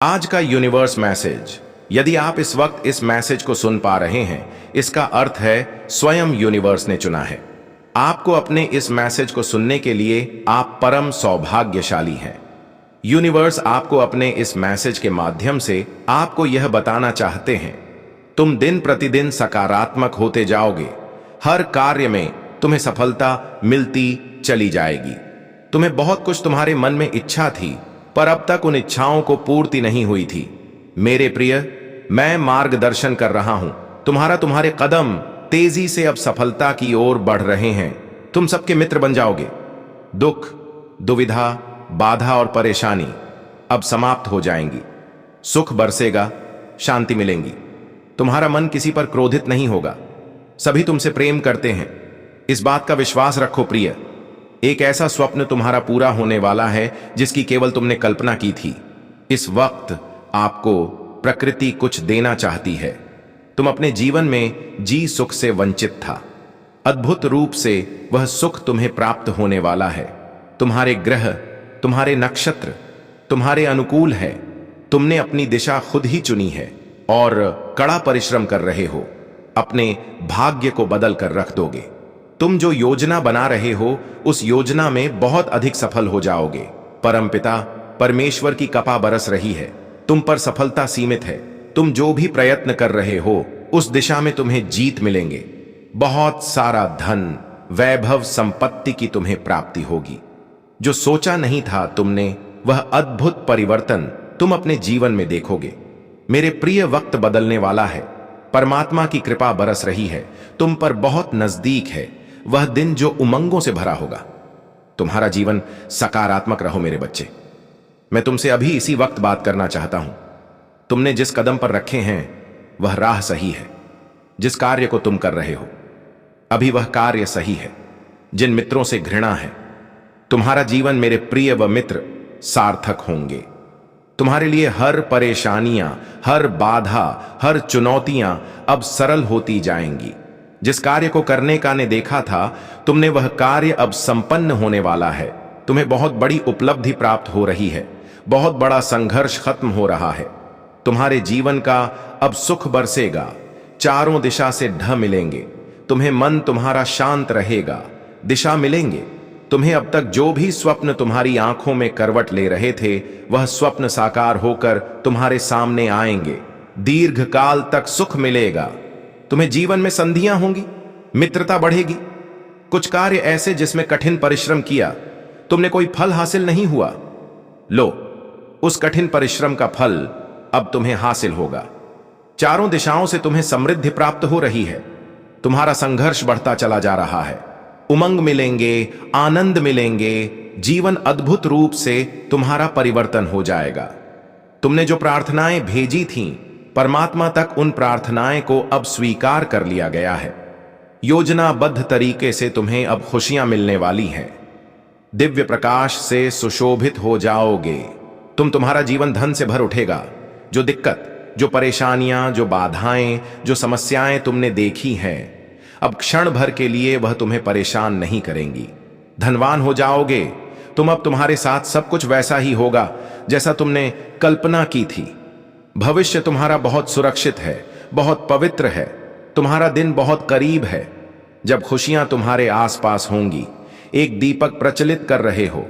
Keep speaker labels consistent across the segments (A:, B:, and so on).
A: आज का universe message, यदि आप इस वक्त इस मैसेज को सुन पा रहे हैं, इसका अर्थ है स्वयं यूनिवर्स ने चुना है आपको। अपने इस मैसेज को सुनने के लिए आप परम सौभाग्यशाली हैं। यूनिवर्स आपको अपने इस मैसेज के माध्यम से आपको यह बताना चाहते हैं, तुम दिन प्रतिदिन सकारात्मक होते जाओगे। हर कार्य में तुम्हें सफलता मिलती चली जाएगी। तुम्हें बहुत कुछ तुम्हारे मन में इच्छा थी, पर अब तक उन इच्छाओं को पूर्ति नहीं हुई थी। मेरे प्रिय, मैं मार्गदर्शन कर रहा हूं। तुम्हारे कदम तेजी से अब सफलता की ओर बढ़ रहे हैं। तुम सबके मित्र बन जाओगे। दुख, दुविधा, बाधा और परेशानी अब समाप्त हो जाएंगी। सुख बरसेगा, शांति मिलेंगी। तुम्हारा मन किसी पर क्रोधित नहीं होगा। सभी तुमसे प्रेम करते हैं। इस बात का विश्वास रखो प्रिय, एक ऐसा स्वप्न तुम्हारा पूरा होने वाला है जिसकी केवल तुमने कल्पना की थी। इस वक्त आपको प्रकृति कुछ देना चाहती है। तुम अपने जीवन में जी सुख से वंचित था। अद्भुत रूप से वह सुख तुम्हें प्राप्त होने वाला है। तुम्हारे ग्रह, तुम्हारे नक्षत्र तुम्हारे अनुकूल है। तुमने अपनी दिशा खुद ही चुनी है और कड़ा परिश्रम कर रहे हो। अपने भाग्य को बदल कर रख दोगे। तुम जो योजना बना रहे हो, उस योजना में बहुत अधिक सफल हो जाओगे। परमपिता परमेश्वर की कृपा बरस रही है। तुम पर सफलता सीमित है। तुम जो भी प्रयत्न कर रहे हो, उस दिशा में तुम्हें जीत मिलेंगे। बहुत सारा धन, वैभव, संपत्ति की तुम्हें प्राप्ति होगी। जो सोचा नहीं था तुमने, वह अद्भुत परिवर्तन तुम अपने जीवन में देखोगे। मेरे प्रिय, वक्त बदलने वाला है। परमात्मा की कृपा बरस रही है। तुम पर बहुत नजदीक है वह दिन जो उमंगों से भरा होगा। तुम्हारा जीवन सकारात्मक रहो मेरे बच्चे। मैं तुमसे अभी इसी वक्त बात करना चाहता हूं। तुमने जिस कदम पर रखे हैं वह राह सही है। जिस कार्य को तुम कर रहे हो, अभी वह कार्य सही है। जिन मित्रों से घृणा है, तुम्हारा जीवन मेरे प्रिय व मित्र सार्थक होंगे। तुम्हारे लिए हर परेशानियां, हर बाधा, हर चुनौतियां अब सरल होती जाएंगी। जिस कार्य को करने का ने देखा था, तुमने वह कार्य अब संपन्न होने वाला है। तुम्हें बहुत बड़ी उपलब्धि प्राप्त हो रही है। बहुत बड़ा संघर्ष खत्म हो रहा है। तुम्हारे जीवन का अब सुख बरसेगा। चारों दिशा से ढ मिलेंगे। तुम्हें मन तुम्हारा शांत रहेगा। दिशा मिलेंगे। तुम्हें अब तक जो भी स्वप्न तुम्हारी आंखों में करवट ले रहे थे, वह स्वप्न साकार होकर तुम्हारे सामने आएंगे। दीर्घ काल तक सुख मिलेगा। तुम्हें जीवन में संधियां होंगी, मित्रता बढ़ेगी। कुछ कार्य ऐसे जिसमें कठिन परिश्रम किया, तुमने कोई फल हासिल नहीं हुआ, लो, उस कठिन परिश्रम का फल अब तुम्हें हासिल होगा। चारों दिशाओं से तुम्हें समृद्धि प्राप्त हो रही है। तुम्हारा संघर्ष बढ़ता चला जा रहा है। उमंग मिलेंगे, आनंद मिलेंगे। जीवन अद्भुत रूप से तुम्हारा परिवर्तन हो जाएगा। तुमने जो प्रार्थनाएं भेजी थीं, परमात्मा तक उन प्रार्थनाएं को अब स्वीकार कर लिया गया है। योजनाबद्ध तरीके से तुम्हें अब खुशियां मिलने वाली हैं। दिव्य प्रकाश से सुशोभित हो जाओगे। तुम्हारा जीवन धन से भर उठेगा। जो दिक्कत, जो परेशानियां, जो बाधाएं, जो समस्याएं तुमने देखी हैं, अब क्षण भर के लिए वह तुम्हें परेशान नहीं करेंगी। धनवान हो जाओगे तुम। अब तुम्हारे साथ सब कुछ वैसा ही होगा जैसा तुमने कल्पना की थी। भविष्य तुम्हारा बहुत सुरक्षित है, बहुत पवित्र है। तुम्हारा दिन बहुत करीब है, जब खुशियां तुम्हारे आसपास होंगी। एक दीपक प्रज्वलित कर रहे हो।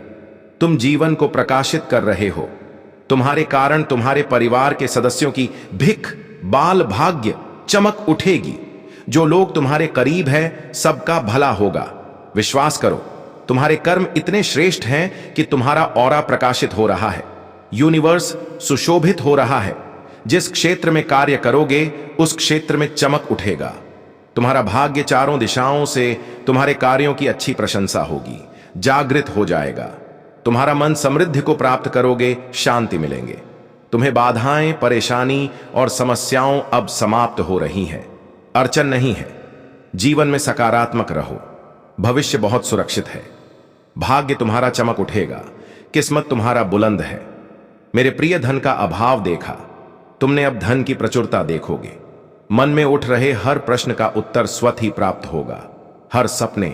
A: तुम जीवन को प्रकाशित कर रहे हो। तुम्हारे कारण तुम्हारे परिवार के सदस्यों की भिख, बाल भाग्य चमक उठेगी। जो लोग तुम्हारे करीब हैं, सबका भला होगा। विश्वास करो, तुम्हारे कर्म इतने श्रेष्ठ हैं कि तुम्हारा ऑरा प्रकाशित हो रहा है। यूनिवर्स सुशोभित हो रहा है। जिस क्षेत्र में कार्य करोगे, उस क्षेत्र में चमक उठेगा। तुम्हारा भाग्य चारों दिशाओं से तुम्हारे कार्यों की अच्छी प्रशंसा होगी, जागृत हो जाएगा। तुम्हारा मन समृद्धि को प्राप्त करोगे, शांति मिलेंगे। तुम्हें बाधाएं, परेशानी और समस्याओं अब समाप्त हो रही हैं। अड़चन नहीं है। जीवन में सकारात्मक रहो। भविष्य बहुत सुरक्षित है। भाग्य तुम्हारा चमक उठेगा। किस्मत तुम्हारा बुलंद है। मेरे प्रिय, धन का अभाव देखा, तुमने अब धन की प्रचुरता देखोगे। मन में उठ रहे हर प्रश्न का उत्तर स्वतः ही प्राप्त होगा। हर सपने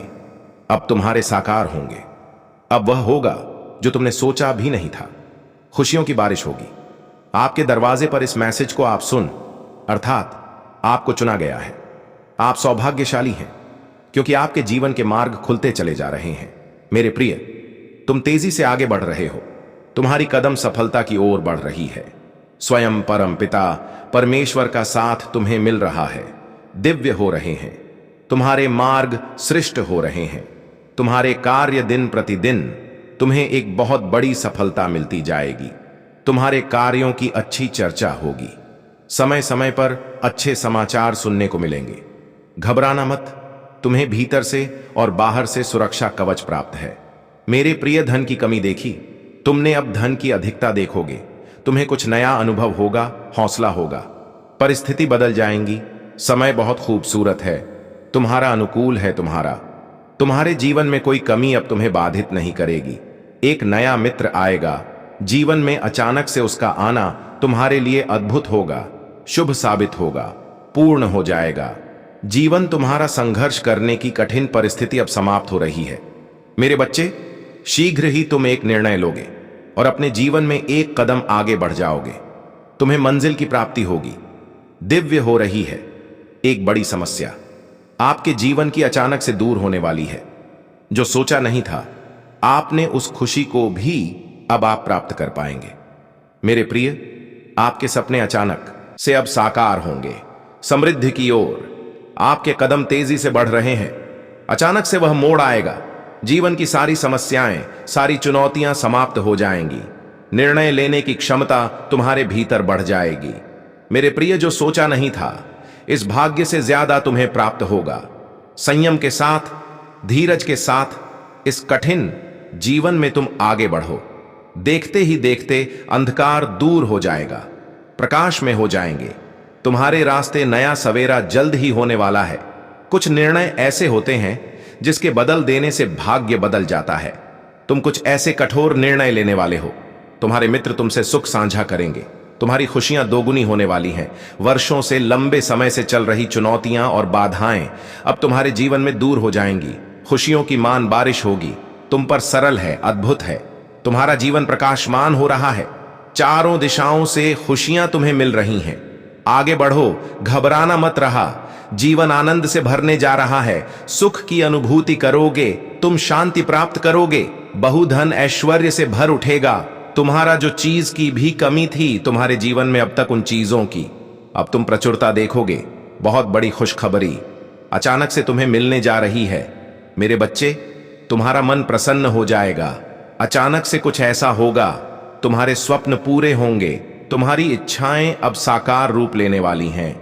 A: अब तुम्हारे साकार होंगे। अब वह होगा जो तुमने सोचा भी नहीं था। खुशियों की बारिश होगी। आपके दरवाजे पर इस मैसेज को आप सुन, अर्थात आपको चुना गया है। आप सौभाग्यशाली हैं क्योंकि आपके जीवन के मार्ग खुलते चले जा रहे हैं। मेरे प्रिय, तुम तेजी से आगे बढ़ रहे हो। तुम्हारी कदम सफलता की ओर बढ़ रही है। स्वयं परम पिता परमेश्वर का साथ तुम्हें मिल रहा है। दिव्य हो रहे हैं। तुम्हारे मार्ग श्रेष्ठ हो रहे हैं। तुम्हारे कार्य दिन प्रतिदिन तुम्हें एक बहुत बड़ी सफलता मिलती जाएगी। तुम्हारे कार्यों की अच्छी चर्चा होगी। समय समय पर अच्छे समाचार सुनने को मिलेंगे। घबराना मत, तुम्हें भीतर से और बाहर से सुरक्षा कवच प्राप्त है। मेरे प्रिय, धन की कमी देखी, तुमने अब धन की अधिकता देखोगे। तुम्हें कुछ नया अनुभव होगा, हौसला होगा। परिस्थिति बदल जाएंगी। समय बहुत खूबसूरत है, तुम्हारा अनुकूल है। तुम्हारे जीवन में कोई कमी अब तुम्हें बाधित नहीं करेगी। एक नया मित्र आएगा। जीवन में अचानक से उसका आना तुम्हारे लिए अद्भुत होगा, शुभ साबित होगा, पूर्ण हो जाएगा। जीवन तुम्हारा संघर्ष करने की कठिन परिस्थिति अब समाप्त हो रही है। मेरे बच्चे, शीघ्र ही तुम एक निर्णय लोगे और अपने जीवन में एक कदम आगे बढ़ जाओगे। तुम्हें मंजिल की प्राप्ति होगी। दिव्य हो रही है। एक बड़ी समस्या आपके जीवन की अचानक से दूर होने वाली है। जो सोचा नहीं था, आपने उस खुशी को भी अब आप प्राप्त कर पाएंगे। मेरे प्रिय, आपके सपने अचानक से अब साकार होंगे। समृद्धि की ओर आपके कदम तेजी से बढ़ रहे हैं। अचानक से वह मोड़ आएगा। जीवन की सारी समस्याएं, सारी चुनौतियां समाप्त हो जाएंगी। निर्णय लेने की क्षमता तुम्हारे भीतर बढ़ जाएगी। मेरे प्रिय, जो सोचा नहीं था, इस भाग्य से ज्यादा तुम्हें प्राप्त होगा। संयम के साथ, धीरज के साथ इस कठिन जीवन में तुम आगे बढ़ो। देखते ही देखते अंधकार दूर हो जाएगा, प्रकाश में हो जाएंगे। तुम्हारे रास्ते नया सवेरा जल्द ही होने वाला है। कुछ निर्णय ऐसे होते हैं जिसके बदल देने से भाग्य बदल जाता है। तुम कुछ ऐसे कठोर निर्णय लेने वाले हो। तुम्हारे मित्र तुमसे सुख साझा करेंगे। तुम्हारी खुशियां दोगुनी होने वाली हैं। वर्षों से, लंबे समय से चल रही चुनौतियां और बाधाएं अब तुम्हारे जीवन में दूर हो जाएंगी। खुशियों की मान बारिश होगी। तुम पर सरल है, अद्भुत है। तुम्हारा जीवन प्रकाशमान हो रहा है। चारों दिशाओं से खुशियां तुम्हें मिल रही हैं। आगे बढ़ो, घबराना मत रहा। जीवन आनंद से भरने जा रहा है। सुख की अनुभूति करोगे, तुम शांति प्राप्त करोगे। बहुधन ऐश्वर्य से भर उठेगा। तुम्हारा जो चीज की भी कमी थी तुम्हारे जीवन में अब तक, उन चीजों की अब तुम प्रचुरता देखोगे। बहुत बड़ी खुशखबरी अचानक से तुम्हें मिलने जा रही है। मेरे बच्चे, तुम्हारा मन प्रसन्न हो जाएगा। अचानक से कुछ ऐसा होगा, तुम्हारे स्वप्न पूरे होंगे। तुम्हारी इच्छाएं अब साकार रूप लेने वाली हैं।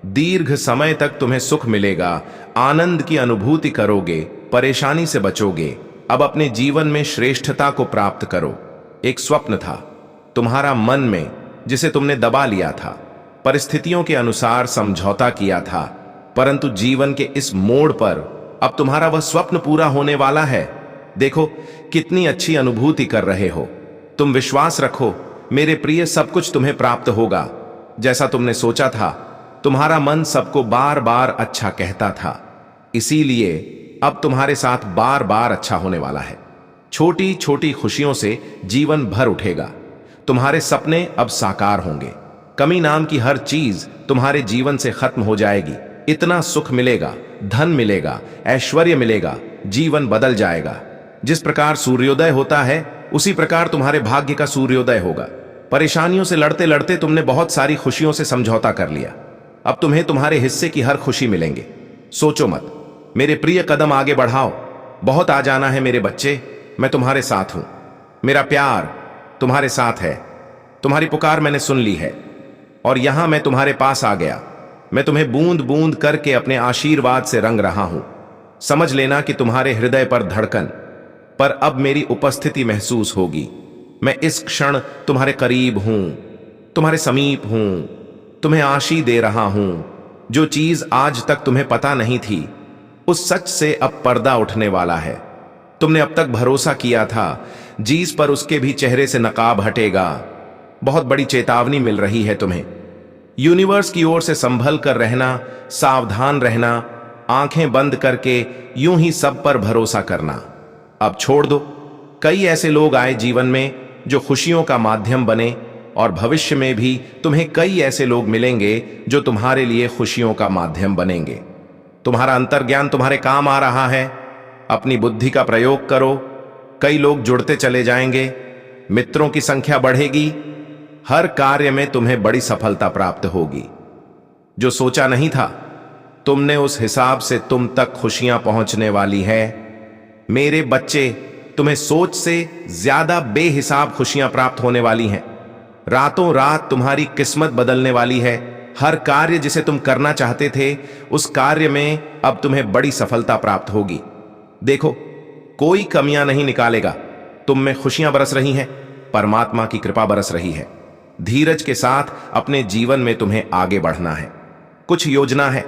A: दीर्घ समय तक तुम्हें सुख मिलेगा। आनंद की अनुभूति करोगे। परेशानी से बचोगे। अब अपने जीवन में श्रेष्ठता को प्राप्त करो। एक स्वप्न था तुम्हारा मन में, जिसे तुमने दबा लिया था, परिस्थितियों के अनुसार समझौता किया था, परंतु जीवन के इस मोड़ पर अब तुम्हारा वह स्वप्न पूरा होने वाला है। देखो कितनी अच्छी अनुभूति कर रहे हो। तुम विश्वास रखो मेरे प्रिय, सब कुछ तुम्हें प्राप्त होगा जैसा तुमने सोचा था। तुम्हारा मन सबको बार बार अच्छा कहता था, इसीलिए अब तुम्हारे साथ बार बार अच्छा होने वाला है। छोटी छोटी खुशियों से जीवन भर उठेगा। तुम्हारे सपने अब साकार होंगे। कमी नाम की हर चीज तुम्हारे जीवन से खत्म हो जाएगी। इतना सुख मिलेगा, धन मिलेगा, ऐश्वर्य मिलेगा। जीवन बदल जाएगा। जिस प्रकार सूर्योदय होता है उसी प्रकार तुम्हारे भाग्य का सूर्योदय होगा। परेशानियों से लड़ते लड़ते तुमने बहुत सारी खुशियों से समझौता कर लिया। अब तुम्हें तुम्हारे हिस्से की हर खुशी मिलेंगे। सोचो मत मेरे प्रिय, कदम आगे बढ़ाओ। बहुत आ जाना है मेरे बच्चे। मैं तुम्हारे साथ हूं। मेरा प्यार तुम्हारे साथ है। तुम्हारी पुकार मैंने सुन ली है और यहां मैं तुम्हारे पास आ गया। मैं तुम्हें बूंद बूंद करके अपने आशीर्वाद से रंग रहा हूं। समझ लेना कि तुम्हारे हृदय पर धड़कन पर अब मेरी उपस्थिति महसूस होगी। मैं इस क्षण तुम्हारे करीब हूं, तुम्हारे समीप हूं, तुम्हें आशीष दे रहा हूं। जो चीज आज तक तुम्हें पता नहीं थी, उस सच से अब पर्दा उठने वाला है। तुमने अब तक भरोसा किया था जिस पर, उसके भी चेहरे से नकाब हटेगा। बहुत बड़ी चेतावनी मिल रही है तुम्हें। यूनिवर्स की ओर से संभल कर रहना, सावधान रहना, आंखें बंद करके यूं ही सब पर भरोसा करना अब छोड़ दो। कई ऐसे लोग आए जीवन में जो खुशियों का माध्यम बने, और भविष्य में भी तुम्हें कई ऐसे लोग मिलेंगे जो तुम्हारे लिए खुशियों का माध्यम बनेंगे। तुम्हारा अंतर्ज्ञान तुम्हारे काम आ रहा है। अपनी बुद्धि का प्रयोग करो। कई लोग जुड़ते चले जाएंगे, मित्रों की संख्या बढ़ेगी, हर कार्य में तुम्हें बड़ी सफलता प्राप्त होगी। जो सोचा नहीं था तुमने, उस हिसाब से तुम तक खुशियां पहुंचने वाली है। मेरे बच्चे, तुम्हें सोच से ज्यादा बेहिसाब खुशियां प्राप्त होने वाली हैं। रातों रात तुम्हारी किस्मत बदलने वाली है। हर कार्य जिसे तुम करना चाहते थे, उस कार्य में अब तुम्हें बड़ी सफलता प्राप्त होगी। देखो, कोई कमियां नहीं निकालेगा। तुम में खुशियां बरस रही हैं, परमात्मा की कृपा बरस रही है। धीरज के साथ अपने जीवन में तुम्हें आगे बढ़ना है। कुछ योजना है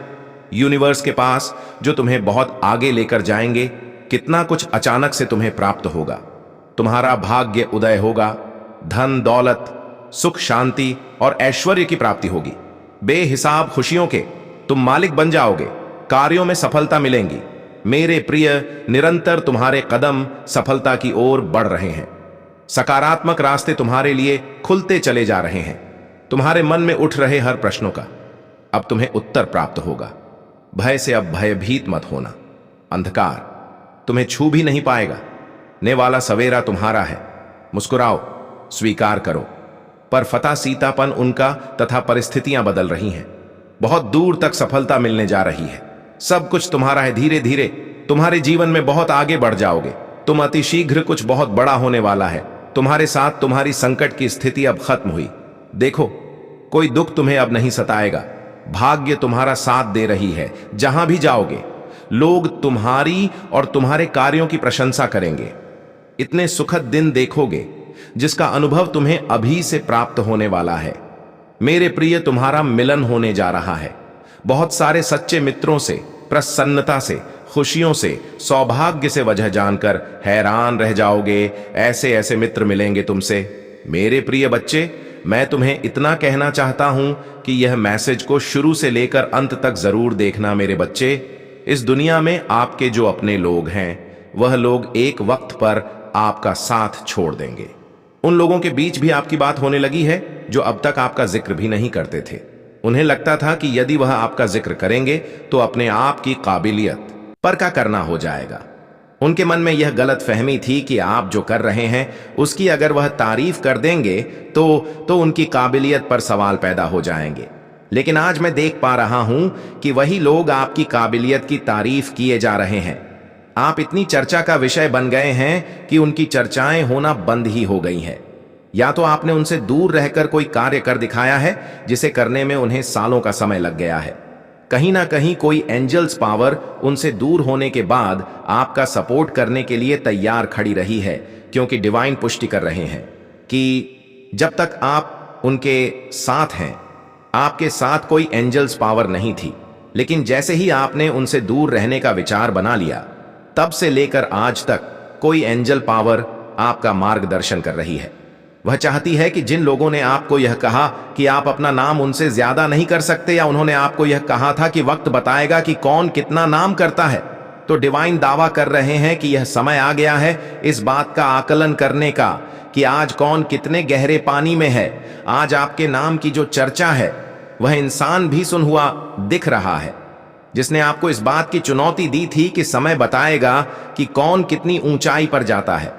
A: यूनिवर्स के पास जो तुम्हें बहुत आगे लेकर जाएंगे। कितना कुछ अचानक से तुम्हें प्राप्त होगा। तुम्हारा भाग्य उदय होगा। धन दौलत, सुख शांति और ऐश्वर्य की प्राप्ति होगी। बेहिसाब खुशियों के तुम मालिक बन जाओगे। कार्यों में सफलता मिलेंगी। मेरे प्रिय, निरंतर तुम्हारे कदम सफलता की ओर बढ़ रहे हैं। सकारात्मक रास्ते तुम्हारे लिए खुलते चले जा रहे हैं। तुम्हारे मन में उठ रहे हर प्रश्नों का अब तुम्हें उत्तर प्राप्त होगा। भय से अब भयभीत मत होना। अंधकार तुम्हें छू भी नहीं पाएगा। ने वाला सवेरा तुम्हारा है। मुस्कुराओ, स्वीकार करो। पर फता सीतापन उनका तथा परिस्थितियां बदल रही हैं। बहुत दूर तक सफलता मिलने जा रही है। सब कुछ तुम्हारा है। धीरे धीरे तुम्हारे जीवन में बहुत आगे बढ़ जाओगे। तुम अति शीघ्र कुछ बहुत बड़ा होने वाला है। तुम्हारे साथ तुम्हारी संकट की स्थिति अब खत्म हुई। देखो, कोई दुख तुम्हें अब नहीं सताएगा। भाग्य तुम्हारा साथ दे रही है। जहां भी जाओगे लोग तुम्हारी और तुम्हारे कार्यों की प्रशंसा करेंगे। इतने सुखद दिन देखोगे जिसका अनुभव तुम्हें अभी से प्राप्त होने वाला है। मेरे प्रिय, तुम्हारा मिलन होने जा रहा है। बहुत सारे सच्चे मित्रों से, प्रसन्नता से, खुशियों से, सौभाग्य से वजह जानकर हैरान रह जाओगे। ऐसे ऐसे मित्र मिलेंगे तुमसे। मेरे प्रिय बच्चे, मैं तुम्हें इतना कहना चाहता हूं कि यह मैसेज को शुरू से लेकर अंत तक जरूर देखना। मेरे बच्चे, इस दुनिया में आपके जो अपने लोग हैं, वह लोग एक वक्त पर आपका साथ छोड़ देंगे। उन लोगों के बीच भी आपकी बात होने लगी है जो अब तक आपका जिक्र भी नहीं करते थे। उन्हें लगता था कि यदि वह आपका जिक्र करेंगे तो अपने आप की काबिलियत पर का करना हो जाएगा। उनके मन में यह गलत फहमी थी कि आप जो कर रहे हैं उसकी अगर वह तारीफ कर देंगे तो उनकी काबिलियत पर सवाल पैदा हो जाएंगे। लेकिन आज मैं देख पा रहा हूं कि वही लोग आपकी काबिलियत की तारीफ किए जा रहे हैं। आप इतनी चर्चा का विषय बन गए हैं कि उनकी चर्चाएं होना बंद ही हो गई हैं। या तो आपने उनसे दूर रहकर कोई कार्य कर दिखाया है जिसे करने में उन्हें सालों का समय लग गया है। कहीं ना कहीं कोई एंजल्स पावर उनसे दूर होने के बाद आपका सपोर्ट करने के लिए तैयार खड़ी रही है, क्योंकि डिवाइन पुष्टि कर रहे हैं कि जब तक आप उनके साथ हैं, आपके साथ कोई एंजल्स पावर नहीं थी। लेकिन जैसे ही आपने उनसे दूर रहने का विचार बना लिया, तब से लेकर आज तक कोई एंजल पावर आपका मार्गदर्शन कर रही है। वह चाहती है कि जिन लोगों ने आपको यह कहा कि आप अपना नाम उनसे ज्यादा नहीं कर सकते, या उन्होंने आपको यह कहा था कि वक्त बताएगा कि कौन कितना नाम करता है, तो डिवाइन दावा कर रहे हैं कि यह समय आ गया है इस बात का आकलन करने का कि आज कौन कितने गहरे पानी में है। आज आपके नाम की जो चर्चा है वह इंसान भी सुन हुआ दिख रहा है, जिसने आपको इस बात की चुनौती दी थी कि समय बताएगा कि कौन कितनी ऊंचाई पर जाता है।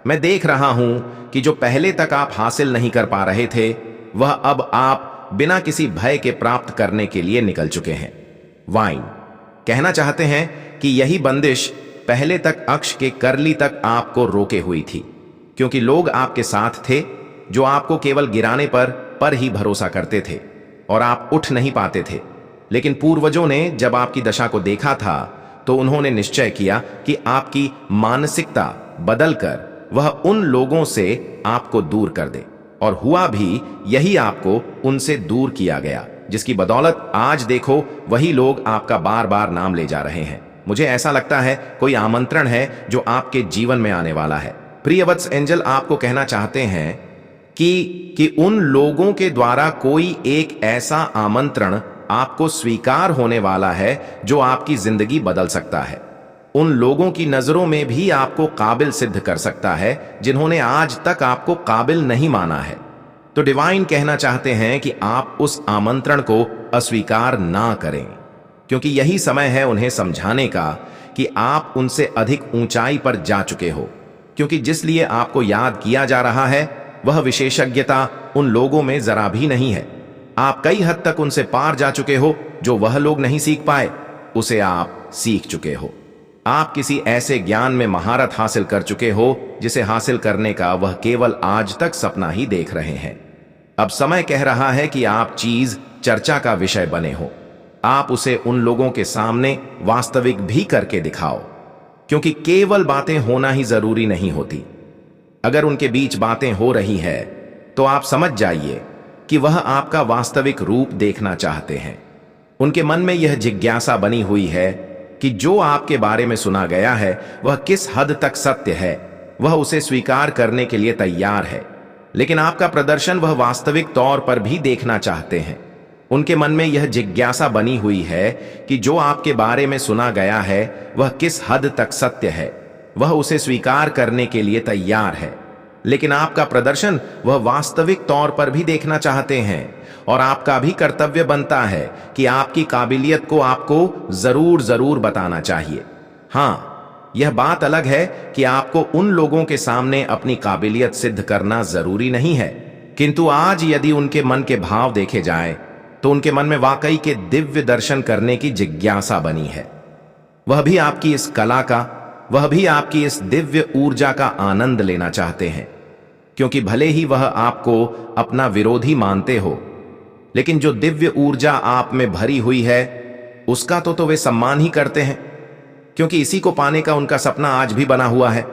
A: मैं देख रहा हूं कि जो पहले तक आप हासिल नहीं कर पा रहे थे, वह अब आप बिना किसी भय के प्राप्त करने के लिए निकल चुके हैं। वाइन कहना चाहते हैं कि यही बंदिश पहले तक अक्ष के करली तक आपको रोके हुई थी, क्योंकि लोग आपके साथ थे जो आपको केवल गिराने पर ही भरोसा करते थे और आप उठ नहीं पाते थे। लेकिन पूर्वजों ने जब आपकी दशा को देखा था तो उन्होंने निश्चय किया कि आपकी मानसिकता बदलकर वह उन लोगों से आपको दूर कर दे, और हुआ भी यही। आपको उनसे दूर किया गया, जिसकी बदौलत आज देखो वही लोग आपका बार बार नाम ले जा रहे हैं। मुझे ऐसा लगता है कोई आमंत्रण है जो आपके जीवन में आने वाला है। प्रियवत्स, एंजल आपको कहना चाहते हैं कि उन लोगों के द्वारा कोई एक ऐसा आमंत्रण आपको स्वीकार होने वाला है जो आपकी जिंदगी बदल सकता है। उन लोगों की नजरों में भी आपको काबिल सिद्ध कर सकता है जिन्होंने आज तक आपको काबिल नहीं माना है। तो डिवाइन कहना चाहते हैं कि आप उस आमंत्रण को अस्वीकार ना करें, क्योंकि यही समय है उन्हें समझाने का कि आप उनसे अधिक ऊंचाई पर जा चुके हो। क्योंकि जिस लिए आपको याद किया जा रहा है वह विशेषज्ञता उन लोगों में जरा भी नहीं है। आप कई हद तक उनसे पार जा चुके हो। जो वह लोग नहीं सीख पाए उसे आप सीख चुके हो। आप किसी ऐसे ज्ञान में महारत हासिल कर चुके हो जिसे हासिल करने का वह केवल आज तक सपना ही देख रहे हैं। अब समय कह रहा है कि आप चीज चर्चा का विषय बने हो। आप उसे उन लोगों के सामने वास्तविक भी करके दिखाओ, क्योंकि केवल बातें होना ही जरूरी नहीं होती। अगर उनके बीच बातें हो रही है तो आप समझ जाइए कि वह आपका वास्तविक रूप देखना चाहते हैं। उनके मन में यह जिज्ञासा बनी हुई है कि जो आपके बारे में सुना गया है वह किस हद तक सत्य है। वह उसे स्वीकार करने के लिए तैयार है, लेकिन आपका प्रदर्शन वह वास्तविक तौर पर भी देखना चाहते हैं। उनके मन में यह जिज्ञासा बनी हुई है कि जो आपके बारे में सुना गया है वह किस हद तक सत्य है। वह उसे स्वीकार करने के लिए तैयार है, लेकिन आपका प्रदर्शन वह वास्तविक तौर पर भी देखना चाहते हैं। और आपका भी कर्तव्य बनता है कि आपकी काबिलियत को आपको जरूर बताना चाहिए। हाँ, यह बात अलग है कि आपको उन लोगों के सामने अपनी काबिलियत सिद्ध करना जरूरी नहीं है, किंतु आज यदि उनके मन के भाव देखे जाएं तो उनके मन में वाकई के दिव्य दर्शन करने की जिज्ञासा बनी है। वह भी आपकी इस कला का, वह भी आपकी इस दिव्य ऊर्जा का आनंद लेना चाहते हैं। क्योंकि भले ही वह आपको अपना विरोधी मानते हो, लेकिन जो दिव्य ऊर्जा आप में भरी हुई है उसका तो वे सम्मान ही करते हैं, क्योंकि इसी को पाने का उनका सपना आज भी बना हुआ है।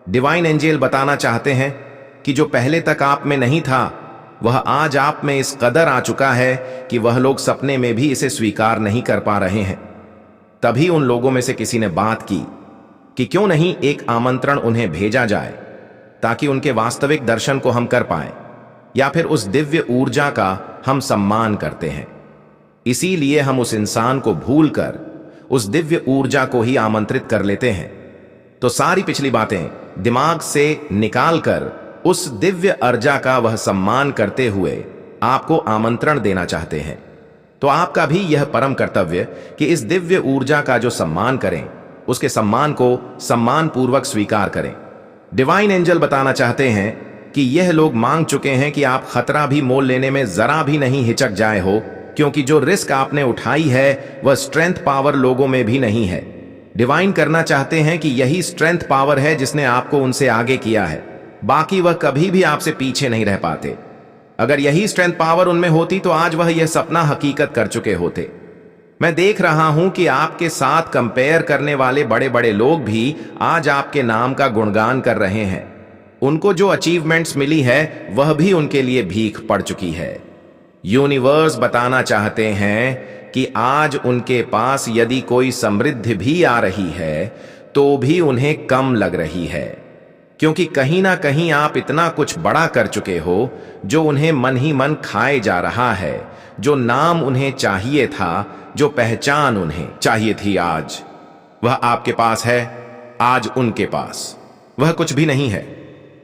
A: डिवाइन एंजेल बताना चाहते हैं कि जो पहले तक आप में नहीं था वह आज आप में इस कदर आ चुका है कि वह लोग सपने में भी इसे स्वीकार नहीं कर पा रहे हैं। तभी उन लोगों में से किसी ने बात की कि क्यों नहीं एक आमंत्रण उन्हें भेजा जाए ताकि उनके वास्तविक दर्शन को हम कर पाएं, या फिर उस दिव्य ऊर्जा का हम सम्मान करते हैं। इसीलिए हम उस इंसान को भूलकर उस दिव्य ऊर्जा को ही आमंत्रित कर लेते हैं। तो सारी पिछली बातें दिमाग से निकालकर उस दिव्य ऊर्जा का वह सम्मान करते हुए आपको आमंत्रण देना चाहते हैं। तो आपका भी यह परम कर्तव्य कि इस दिव्य ऊर्जा का जो सम्मान करें उसके सम्मान को सम्मान पूर्वक स्वीकार करें। डिवाइन एंजल बताना चाहते हैं कि यह लोग मांग चुके हैं कि आप खतरा भी मोल लेने में जरा भी नहीं हिचक जाए हो, क्योंकि जो रिस्क आपने उठाई है वह स्ट्रेंथ पावर लोगों में भी नहीं है। डिवाइन करना चाहते हैं कि यही स्ट्रेंथ पावर है जिसने आपको उनसे आगे किया है। बाकी वह कभी भी आपसे पीछे नहीं रह पाते। अगर यही स्ट्रेंथ पावर उनमें होती तो आज वह यह सपना हकीकत कर चुके होते। मैं देख रहा हूं कि आपके साथ कंपेयर करने वाले बड़े बड़े लोग भी आज आपके नाम का गुणगान कर रहे हैं। उनको जो अचीवमेंट्स मिली है वह भी उनके लिए भीख पड़ चुकी है। यूनिवर्स बताना चाहते हैं कि आज उनके पास यदि कोई समृद्धि भी आ रही है तो भी उन्हें कम लग रही है, क्योंकि कहीं ना कहीं आप इतना कुछ बड़ा कर चुके हो जो उन्हें मन ही मन खाए जा रहा है। जो नाम उन्हें चाहिए था, जो पहचान उन्हें चाहिए थी, आज वह आपके पास है, आज उनके पास वह कुछ भी नहीं है।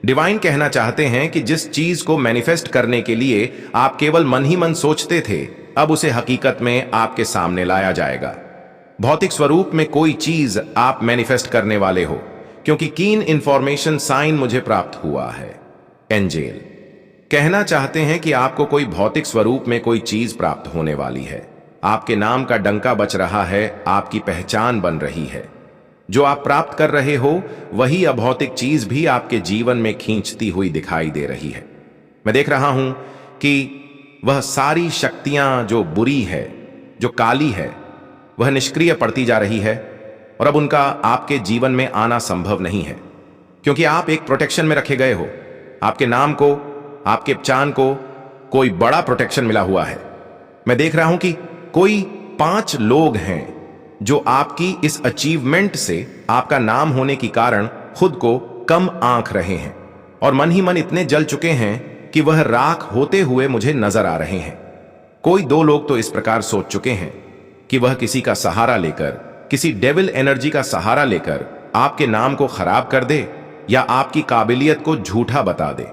A: डिवाइन कहना चाहते हैं कि जिस चीज को मैनिफेस्ट करने के लिए आप केवल मन ही मन सोचते थे, अब उसे हकीकत में आपके सामने लाया जाएगा। भौतिक स्वरूप में कोई चीज आप मैनिफेस्ट करने वाले हो, क्योंकि कीन इंफॉर्मेशन साइन मुझे प्राप्त हुआ है। एंजेल कहना चाहते हैं कि आपको कोई भौतिक स्वरूप में कोई चीज प्राप्त होने वाली है। आपके नाम का डंका बच रहा है, आपकी पहचान बन रही है। जो आप प्राप्त कर रहे हो वही अभौतिक चीज भी आपके जीवन में खींचती हुई दिखाई दे रही है। मैं देख रहा हूं कि वह सारी शक्तियां जो बुरी है, जो काली है, वह निष्क्रिय पड़ती जा रही है और अब उनका आपके जीवन में आना संभव नहीं है, क्योंकि आप एक प्रोटेक्शन में रखे गए हो। आपके नाम को, आपके पहचान को कोई बड़ा प्रोटेक्शन मिला हुआ है। मैं देख रहा हूं कि कोई 5 लोग हैं जो आपकी इस अचीवमेंट से, आपका नाम होने के कारण खुद को कम आंक रहे हैं और मन ही मन इतने जल चुके हैं कि वह राख होते हुए मुझे नजर आ रहे हैं। कोई 2 लोग तो इस प्रकार सोच चुके हैं कि वह किसी का सहारा लेकर, किसी डेविल एनर्जी का सहारा लेकर आपके नाम को खराब कर दे या आपकी काबिलियत को झूठा बता दे।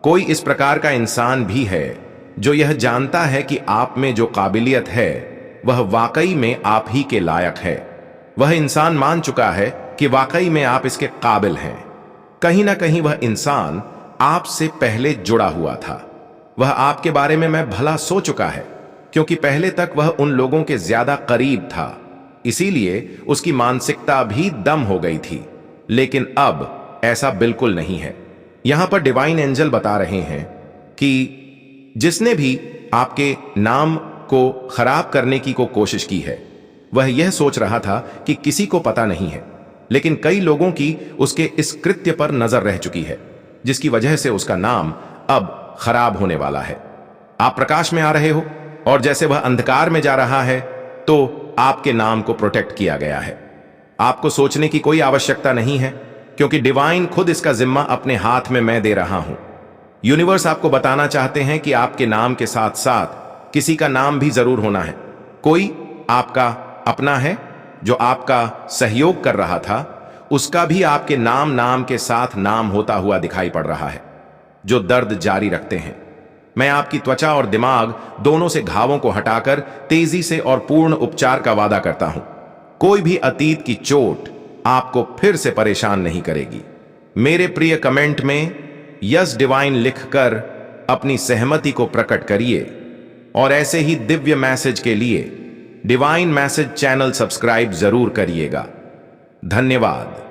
A: कोई इस प्रकार का इंसान भी है जो यह जानता है कि आप में जो काबिलियत है वह वाकई में आप ही के लायक है। वह इंसान मान चुका है कि वाकई में आप इसके काबिल हैं। कहीं ना कहीं वह इंसान आपसे पहले जुड़ा हुआ था। वह आपके बारे में मैं भला सो चुका है, क्योंकि पहले तक वह उन लोगों के ज्यादा करीब था, इसीलिए उसकी मानसिकता भी दम हो गई थी। लेकिन अब ऐसा बिल्कुल नहीं है। यहां पर डिवाइन एंजल बता रहे हैं कि जिसने भी आपके नाम को खराब करने की कोशिश की है, वह यह सोच रहा था कि किसी को पता नहीं है, लेकिन कई लोगों की उसके इस कृत्य पर नजर रह चुकी है, जिसकी वजह से उसका नाम अब खराब होने वाला है। आप प्रकाश में आ रहे हो और जैसे वह अंधकार में जा रहा है, तो आपके नाम को प्रोटेक्ट किया गया है। आपको सोचने की कोई आवश्यकता नहीं है, क्योंकि डिवाइन खुद इसका जिम्मा अपने हाथ में मैं दे रहा हूं। यूनिवर्स आपको बताना चाहते हैं कि आपके नाम के साथ साथ किसी का नाम भी जरूर होना है। कोई आपका अपना है जो आपका सहयोग कर रहा था, उसका भी आपके नाम के साथ नाम होता हुआ दिखाई पड़ रहा है, जो दर्द जारी रखते हैं। मैं आपकी त्वचा और दिमाग दोनों से घावों को हटाकर तेजी से और पूर्ण उपचार का वादा करता हूं। कोई भी अतीत की चोट आपको फिर से परेशान नहीं करेगी। मेरे प्रिय कमेंट में यस डिवाइन लिखकर अपनी सहमति को प्रकट करिए और ऐसे ही दिव्य मैसेज के लिए डिवाइन मैसेज चैनल सब्सक्राइब जरूर करिएगा। धन्यवाद।